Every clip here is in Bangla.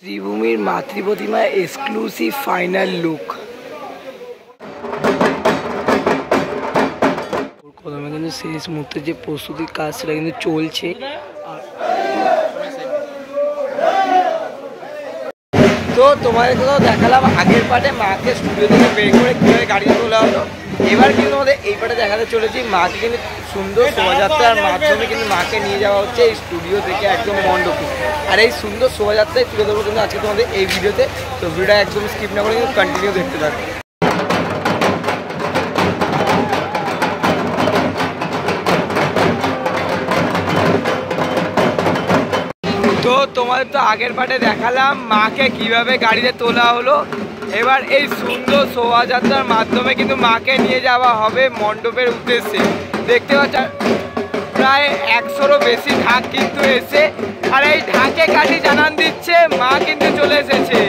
শ্রীভূমির মাতৃপ্রতিমা এক্সক্লুসিভ ফাইনাল লুক। প্রথমে কিন্তু শেষ মুহূর্তে যে প্রস্তুতির কাজ সেটা কিন্তু চলছে। তো তোমাদের কোথাও দেখালাম আগের পার্টে মাকে স্টুডিও থেকে বের করে কীভাবে গাড়িতে তোলা হলো। এবার কিন্তু আমাদের এই পার্টে দেখাতে চলেছি মাকে কিন্তু সুন্দর শোভাযাত্রার মাধ্যমে কিন্তু মাকে নিয়ে যাওয়া হচ্ছে এই স্টুডিও থেকে একদম মণ্ডপে। আর এই সুন্দর শোভাযাত্রায় তুলে ধরবো কিন্তু আজকে তোমাদের এই ভিডিওতে। তো ভিডিওটা একদম স্কিপ না করে কিন্তু কন্টিনিউ দেখতে থাকো। তো তোমাদের তো আগের পার্টে দেখালাম মাকে কিভাবে গাড়িতে তোলা হলো। এবার এই সুন্দর শোভাযাত্রার মাধ্যমে কিন্তু মাকে নিয়ে যাওয়া হবে মণ্ডপের উদ্দেশ্যে। দেখতে পাচ্ছ প্রায় 100-রও বেশি ঢাক কিন্তু এসে, আর এই ঢাকে কাঠি জানান দিচ্ছে মা কিন্তু চলে এসেছে।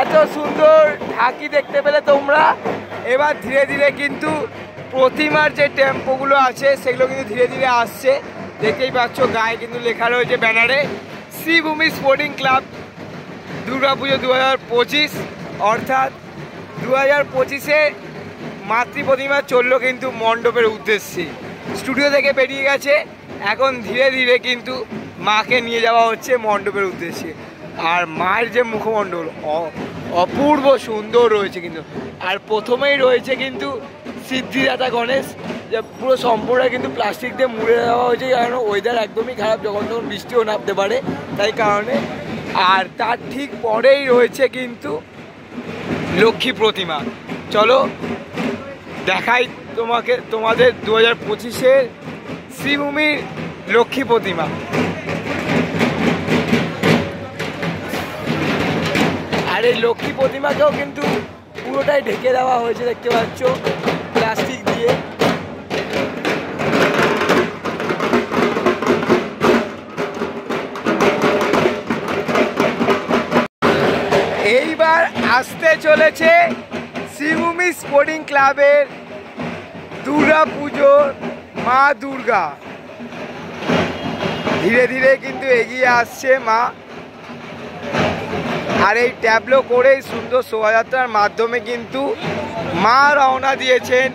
এত সুন্দর ঢাকি দেখতে পেলে তোমরা। এবার ধীরে ধীরে কিন্তু প্রতিমার যে টেম্পোগুলো আছে সেগুলো কিন্তু ধীরে ধীরে আসছে। দেখতেই পাচ্ছ গায়ে কিন্তু লেখা রয়েছে ব্যানারে শ্রীভূমি স্পোর্টিং ক্লাব দুর্গাপুজো 2025, অর্থাৎ 2025-এ মাতৃপ্রতিমা চললো কিন্তু মণ্ডপের উদ্দেশ্যে। স্টুডিও থেকে বেরিয়ে গেছে, এখন ধীরে ধীরে কিন্তু মাকে নিয়ে যাওয়া হচ্ছে মণ্ডপের উদ্দেশ্যে। আর মায়ের যে মুখমণ্ডল অপূর্ব সুন্দর রয়েছে কিন্তু। আর প্রথমেই রয়েছে কিন্তু সিদ্ধিদাতা গণেশ, যে পুরো সম্পূর্ণ কিন্তু প্লাস্টিক দিয়ে মুড়ে দেওয়া হয়েছে, কারণ ওয়েদার একদমই খারাপ, যখন তখন বৃষ্টিও নামতে পারে তাই কারণে। আর তার ঠিক পরেই রয়েছে কিন্তু লক্ষ্মী প্রতিমা। চলো দেখাই তোমাদের 2025-এর শ্রীভূমির লক্ষ্মী প্রতিমা। আর এই লক্ষ্মী প্রতিমাকেও কিন্তু পুরোটাই ঢেকে দেওয়া হয়েছে, দেখতে পাচ্ছ প্লাস্টিক দিয়ে। এইবার আসতে চলেছে শ্রীভূমি স্পোর্টিং ক্লাবের দুর্গা পুজোর মা দুর্গা। ধীরে ধীরে কিন্তু এগিয়ে আসছে মা। আর এই ট্যাবলো করে সুন্দর শোভাযাত্রার মাধ্যমে কিন্তু মা রওনা দিয়েছেন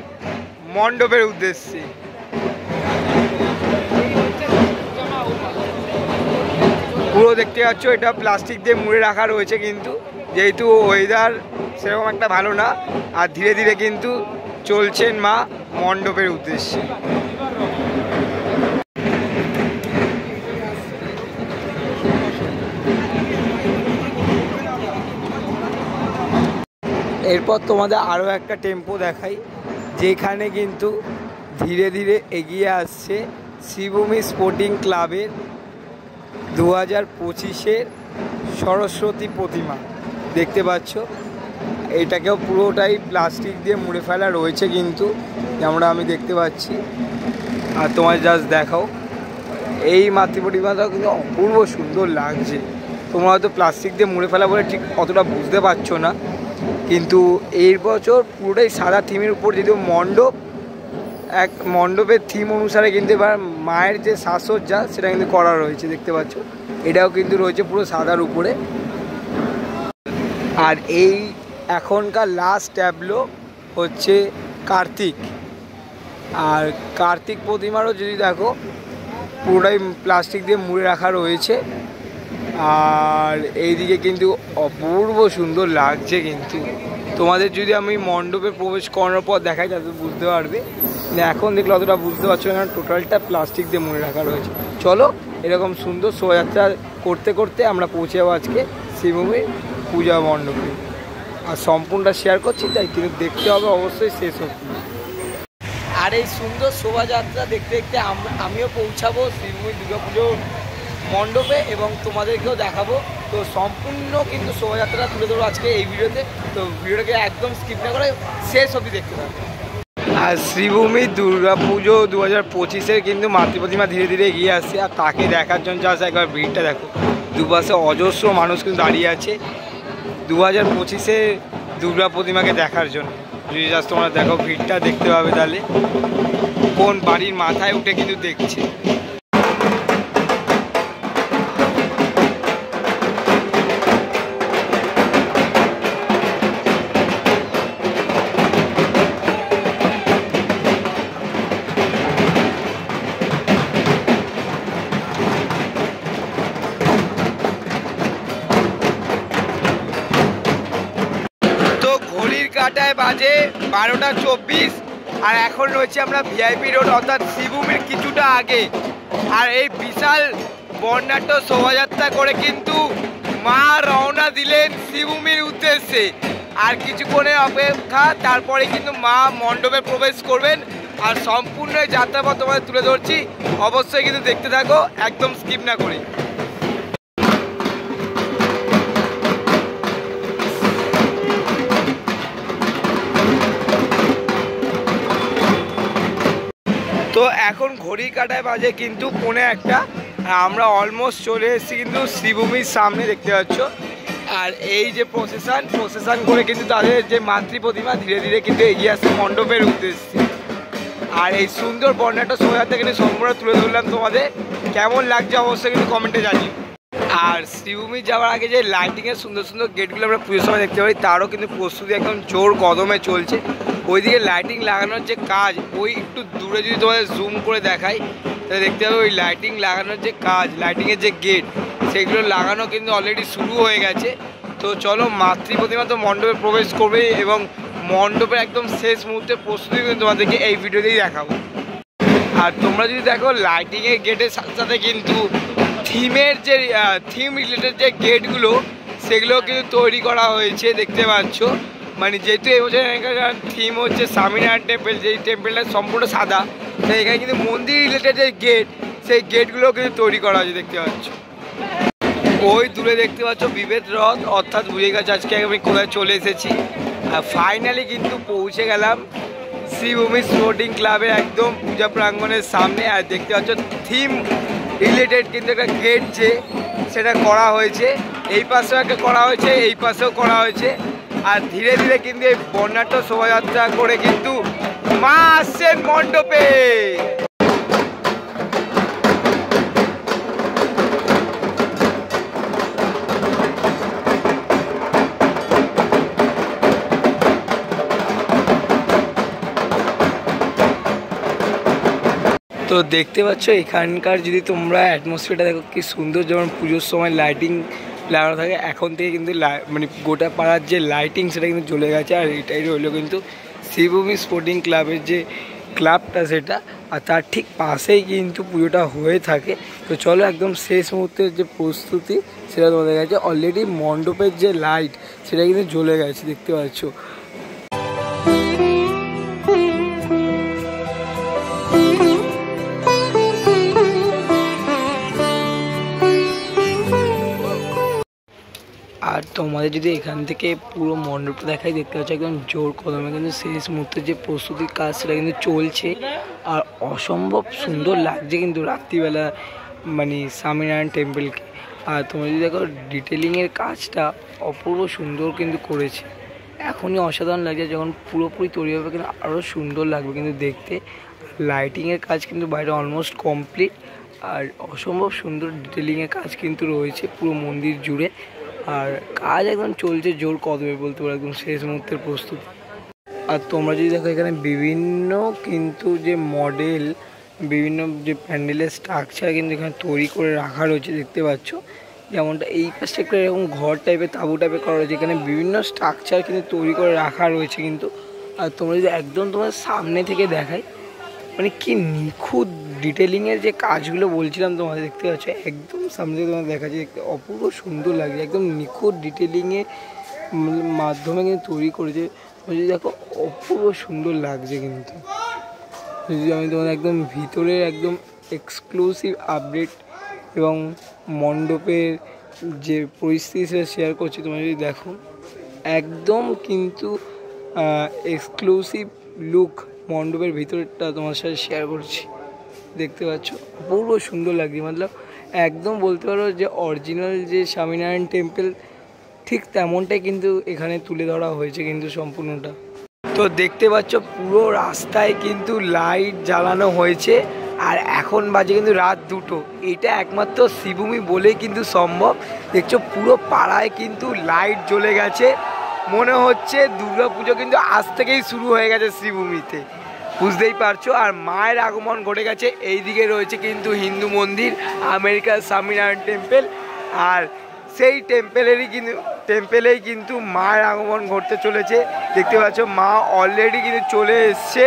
মণ্ডপের উদ্দেশ্যে। পুরো দেখতে পাচ্ছ এটা প্লাস্টিক দিয়ে মুড়ে রাখা রয়েছে কিন্তু, যেহেতু ওয়েদার সেরকম একটা ভালো না। আর ধীরে ধীরে কিন্তু চলছেন মা মণ্ডপের উদ্দেশ্যে। এরপর তোমাদের আরও একটা টেম্পো দেখাই, যেখানে কিন্তু ধীরে ধীরে এগিয়ে আসছে শ্রীভূমি স্পোর্টিং ক্লাবের 2025-এর সরস্বতী প্রতিমা। দেখতে পাচ্ছ এটাকেও পুরোটাই প্লাস্টিক দিয়ে মুড়ে ফেলা রয়েছে কিন্তু, যেমনটা আমি দেখতে পাচ্ছি। আর তোমার জাস্ট দেখাও এই মাতৃপ্রতিমাটাও কিন্তু অপূর্ব সুন্দর লাগছে। তোমরা হয়তো প্লাস্টিক দিয়ে মুড়ে ফেলা বলে ঠিক অতটা বুঝতে পারছো না, কিন্তু এই বছর পুরোটাই সাদা থিমের উপর, যদিও মণ্ডপের থিম অনুসারে কিন্তু এবার মায়ের যে সাজসজ্জা সেটা কিন্তু করা রয়েছে। দেখতে পাচ্ছ এটাও কিন্তু রয়েছে পুরো সাদার উপরে। আর এই এখনকার লাস্ট ট্যাবলো হচ্ছে কার্তিক। আর কার্তিক প্রতিমারও যদি দেখো পুরোটাই প্লাস্টিক দিয়ে মুড়ে রাখা রয়েছে। আর এইদিকে কিন্তু অপূর্ব সুন্দর লাগছে কিন্তু। তোমাদের যদি আমি মণ্ডপে প্রবেশ করানোর পর দেখাই তাহলে বুঝতে পারবে। এখন দেখলে অতটা বুঝতে পারছো না, টোটালটা প্লাস্টিক দিয়ে মুড়ে রাখা রয়েছে। চলো এরকম সুন্দর শোভাযাত্রা করতে করতে আমরা পৌঁছে যাবো আজকে শ্রীভূমির পূজা মণ্ডপে। আর সম্পূর্ণটা শেয়ার করছি, তাই কিন্তু দেখতে হবে অবশ্যই শেষ অবধি। আর এই সুন্দর শোভাযাত্রা দেখতে দেখতে আমিও পৌঁছাবো শ্রীভূমি দুর্গাপুজোর মণ্ডপে এবং তোমাদেরকেও দেখাবো। তো সম্পূর্ণ কিন্তু শোভাযাত্রা তুলে ধরবো আজকে এই ভিডিওতে। তো ভিডিওটাকে একদম স্কিপ না করে শেষ অবধি দেখতে পাবো। আর শ্রীভূমি দুর্গাপুজো 2025-এর কিন্তু মাতৃপ্রতিমা ধীরে ধীরে এগিয়ে আসছে। আর তাকে দেখার জন্য যা একবার ভিড়টা দেখো, দুপাশে অজস্র মানুষ কিন্তু দাঁড়িয়ে আছে। 2025-এ দুর্গা প্রতিমাকে দেখার জন্য। যদি জাস্ট তোমরা দেখো ভিড়টা দেখতে পাবে তাহলে কোন বাড়ির মাথায় উঠে কিন্তু দেখছে। কাটায় বাজে 12:24 আর এখন রয়েছে আমরা ভিআইপি রোড অর্থাৎ শ্রীভূমির কিছুটা আগে। আর এই বিশাল বর্ণাঢ্য শোভাযাত্রা করে কিন্তু মা রওনা দিলেন শ্রীভূমির উদ্দেশ্যে। আর কিছুক্ষণের অপেক্ষা, তারপরে কিন্তু মা মণ্ডপে প্রবেশ করবেন। আর সম্পূর্ণ যাত্রাপথ তোমাদের তুলে ধরছি, অবশ্যই কিন্তু দেখতে থাকো একদম স্কিপ না করে। তো এখন ঘড়ি কাটায় বাজে কিন্তু 1:45। আমরা অলমোস্ট চলে এসেছি কিন্তু শ্রীভূমির সামনে, দেখতে পাচ্ছ। আর এই যে প্রসেশন করে কিন্তু তাদের যে মাতৃ প্রতিমা ধীরে ধীরে কিন্তু এগিয়ে আসছে মণ্ডপের উদ্দেশ্যে। আর এই সুন্দর বর্ণাঢ্য শোভাযাত্রা কিন্তু সম্পূর্ণ তুলে ধরলাম তোমাদের। কেমন লাগছে অবশ্যই কিন্তু কমেন্টে জানিও। আর শ্রীভূমি যাওয়ার আগে যে লাইটিংয়ের সুন্দর সুন্দর গেটগুলো আমরা পুজোর সময় দেখতে পাই, তারও কিন্তু প্রস্তুতি একদম জোর কদমে চলছে। ওইদিকে লাইটিং লাগানোর যে কাজ, ওই একটু দূরে যদি তোমাদের জুম করে দেখাই তাহলে দেখতে পাবে ওই লাইটিং লাগানোর যে কাজ, লাইটিংয়ের যে গেট, সেগুলো লাগানো কিন্তু অলরেডি শুরু হয়ে গেছে। তো চলো, মাতৃ প্রতিমা তো মণ্ডপে প্রবেশ করবে এবং মণ্ডপের একদম শেষ মুহূর্তে প্রস্তুতি কিন্তু তোমাদেরকে এই ভিডিওতেই দেখাবো। আর তোমরা যদি দেখো লাইটিংয়ের গেটের সাথে সাথে কিন্তু থিমের যে থিম রিলেটেড যে গেটগুলো, সেগুলো কিন্তু তৈরি করা হয়েছে, দেখতে পাচ্ছ। মানে যেহেতু এবছর থিম হচ্ছে স্বামীনারায়ণ টেম্পল, যেই টেম্পলটা সম্পূর্ণ সাদা, তাই এখানে কিন্তু মন্দির রিলেটেড যে গেট, সেই গেটগুলো কিন্তু তৈরি করা হয়েছে, দেখতে পাচ্ছ। ওই দূরে দেখতে পাচ্ছ বিভেদ রথ, অর্থাৎ বুঝে গেছে আজকে আমি কোথায় চলে এসেছি। আর ফাইনালি কিন্তু পৌঁছে গেলাম শ্রীভূমি স্পোর্টিং ক্লাবের একদম পূজা প্রাঙ্গণের সামনে। আর দেখতে পাচ্ছ থিম রিলেটেড কিন্তু একটা গেট যে সেটা করা হয়েছে, এই পাশেও একটা করা হয়েছে, এই পাশেও করা হয়েছে। আর ধীরে ধীরে কিন্তু এই বর্ণাঢ্য শোভাযাত্রা করে কিন্তু মা আসছেন মণ্ডপে। তো দেখতে পাচ্ছ এখানকার যদি তোমরা অ্যাটমসফিয়ারটা দেখো কি সুন্দর, যেমন পুজোর সময় লাইটিং লাগানো থাকে, এখন থেকে কিন্তু মানে গোটা পাড়ার যে লাইটিং সেটা কিন্তু চলে গেছে। আর এটাই রইলো কিন্তু শ্রীভূমি স্পোর্টিং ক্লাবের যে ক্লাবটা সেটা, আর তার ঠিক পাশেই কিন্তু পুজোটা হয়ে থাকে। তো চলো একদম শেষ মুহূর্তের যে প্রস্তুতি সেটা তোমাদের কাছে। অলরেডি মণ্ডপের যে লাইট সেটা কিন্তু জ্বলে গেছে, দেখতে পাচ্ছ। আর তোমাদের যদি এখান থেকে পুরো মণ্ডপটা দেখাই, দেখতে পাচ্ছ একদম জোর কদমে কিন্তু শেষ মুহূর্তে যে প্রস্তুতির কাজ সেটা কিন্তু চলছে। আর অসম্ভব সুন্দর লাগছে কিন্তু রাত্রিবেলা মানে স্বামীনারায়ণ টেম্পলকে। আর তোমরা যদি দেখো ডিটেলিংয়ের কাজটা অপূর্ব সুন্দর কিন্তু করেছে। এখনই অসাধারণ লাগছে, যখন পুরোপুরি তৈরি হবে কিন্তু আরও সুন্দর লাগবে কিন্তু দেখতে। লাইটিংয়ের কাজ কিন্তু বাইরে অলমোস্ট কমপ্লিট। আর অসম্ভব সুন্দর ডিটেলিংয়ের কাজ কিন্তু রয়েছে পুরো মন্দির জুড়ে। আর কাজ একদম চলছে জোর কদমে বলতে পারো, একদম শেষ মুহূর্তের প্রস্তুতি। আর তোমরা যদি দেখো এখানে বিভিন্ন কিন্তু যে মডেল, বিভিন্ন যে প্যান্ডেলের স্ট্রাকচার কিন্তু এখানে তৈরি করে রাখা রয়েছে, দেখতে পাচ্ছ। যেমনটা এই পাশে একটা এরকম ঘর টাইপের তাঁবু টাইপের করা রয়েছে, এখানে বিভিন্ন স্ট্রাকচার কিন্তু তৈরি করে রাখা রয়েছে কিন্তু। আর তোমরা যদি একদম তোমার সামনে থেকে দেখাই, মানে কি নিখুঁত ডিটেলিংয়ের যে কাজগুলো বলছিলাম তোমাদের, দেখতে পাচ্ছ একদম সামনে থেকে তোমাদের দেখাচ্ছে, দেখতে অপূর্ব সুন্দর লাগছে। একদম নিখুঁত ডিটেলিংয়ের মাধ্যমে কিন্তু তৈরি করেছে। যদি দেখো অপূর্ব সুন্দর লাগছে কিন্তু। যদি আমি তোমাদের একদম ভিতরের একদম এক্সক্লুসিভ আপডেট এবং মণ্ডপের যে পরিস্থিতি সেটা শেয়ার করছি, তোমরা যদি দেখো একদম কিন্তু এক্সক্লুসিভ লুক মণ্ডপের ভিতরটা তোমার সাথে শেয়ার করছি, দেখতে পাচ্ছ অপূর্ব সুন্দর লাগছে। মতলব একদম বলতে পারো যে অরিজিনাল যে স্বামীনারায়ণ টেম্পল ঠিক তেমনটাই কিন্তু এখানে তুলে ধরা হয়েছে কিন্তু সম্পূর্ণটা। তো দেখতে পাচ্ছ পুরো রাস্তায় কিন্তু লাইট জ্বালানো হয়েছে, আর এখন বাজে কিন্তু রাত 2টো। এটা একমাত্র শ্রীভূমি বলেই কিন্তু সম্ভব। দেখছো পুরো পাড়ায় কিন্তু লাইট জ্বলে গেছে, মনে হচ্ছে দুর্গাপুজো কিন্তু আজ থেকেই শুরু হয়ে গেছে শ্রীভূমিতে, বুঝতেই পারছো। আর মায়ের আগমন ঘটে গেছে। এইদিকে রয়েছে কিন্তু হিন্দু মন্দির, আমেরিকার স্বামীনারায়ণ টেম্পল, আর সেই টেম্পেলেই কিন্তু মায়ের আগমন ঘটতে চলেছে। দেখতে পাচ্ছ মা অলরেডি কিন্তু চলে এসছে।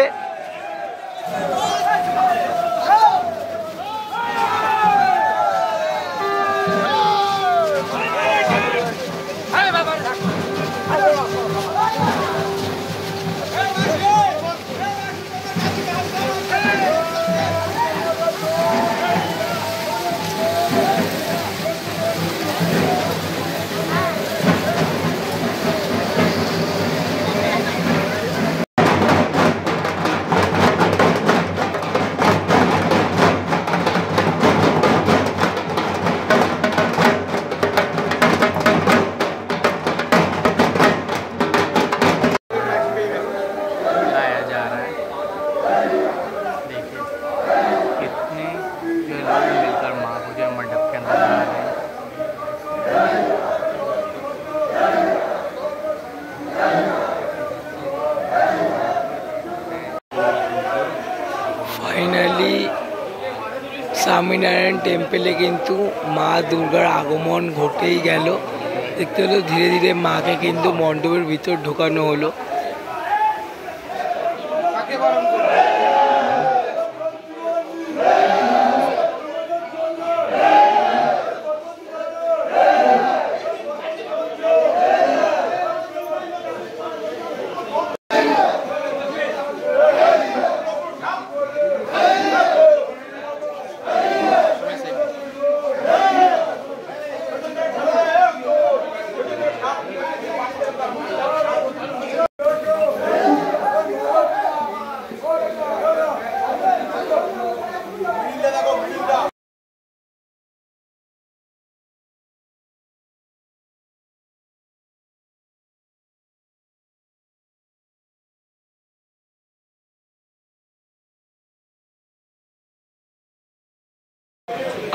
ফাইনালি স্বামীনারায়ণ টেম্পেলে কিন্তু মা দুর্গার আগমন ঘটেই গেল। দেখতে হলো ধীরে ধীরে মাকে কিন্তু মণ্ডপের ভিতর ঢোকানো হলো।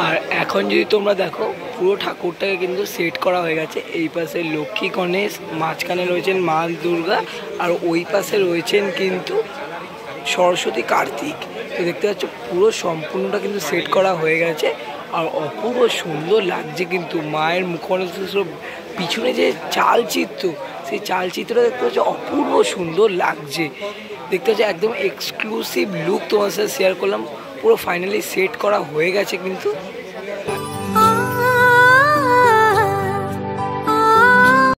আর এখন যদি তোমরা দেখো পুরো ঠাকুরটাকে কিন্তু সেট করা হয়ে গেছে। এই পাশে লক্ষ্মী গণেশ, মাঝখানে রয়েছেন মা দুর্গা, আর ওই পাশে রয়েছেন কিন্তু সরস্বতী কার্তিক। তো দেখতে পাচ্ছ পুরো সম্পূর্ণটা কিন্তু সেট করা হয়ে গেছে, আর অপূর্ব সুন্দর লাগছে কিন্তু মায়ের মুখমণ্ডল। পিছনে যে চালচিত্র, সেই চালচিত্রটা দেখতে পাচ্ছ অপূর্ব সুন্দর লাগছে। দেখতে পাচ্ছ একদম এক্সক্লুসিভ লুক তোমার সাথে শেয়ার করলাম। পুরো ফাইনালি সেট করা হয়ে গেছে কিন্তু।